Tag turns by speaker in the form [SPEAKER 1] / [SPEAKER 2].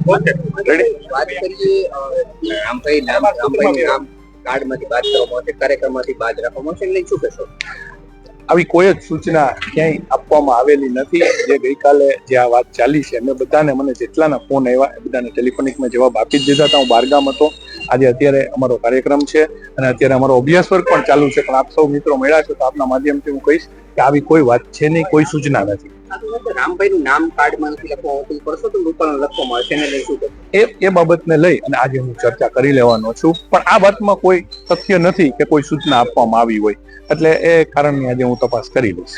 [SPEAKER 1] વાત કરીએ રામભાઈ નામ કાર્ડમાંથી બાદ કરવામાં આવશે, કાર્યક્રમમાંથી બાદ રાખવામાં આવશે, એટલે શું કહેશો?
[SPEAKER 2] આવી કોઈ જ સૂચના ક્યાંય આપવામાં આવેલી નથી. જે ગઈકાલે જે આ વાત ચાલી છે, અમે બધાને, મને જેટલાના ફોન આવ્યા એ બધાને ટેલિફોનિકમાં જવાબ આપી જ દીધા હતા. હું બહારગામ હતો. આજે અત્યારે અમારો કાર્યક્રમ છે અને અત્યારે અમારો અભ્યાસ વર્ગ પણ ચાલુ છે, પણ આપ સૌ મિત્રો મળ્યા છો તો આપના માધ્યમથી હું કહીશ કે આવી કોઈ વાત છે નહીં, કોઈ સૂચના નથી.
[SPEAKER 1] રામભાઈનું નામ કાર્ડમાં નથી લખવામાં, પરસોત્તમ રૂપાલાનું લખવામાં આવશે, એને લઈ શું કહેશો?
[SPEAKER 2] એ બાબતને લઈ અને આજે હું ચર્ચા કરી લેવાનો છું, પણ આ વાતમાં કોઈ તથ્ય નથી કે કોઈ સૂચના આપવામાં આવી હોય, એટલે એ કારણની આજે હું તપાસ કરી લઈશ.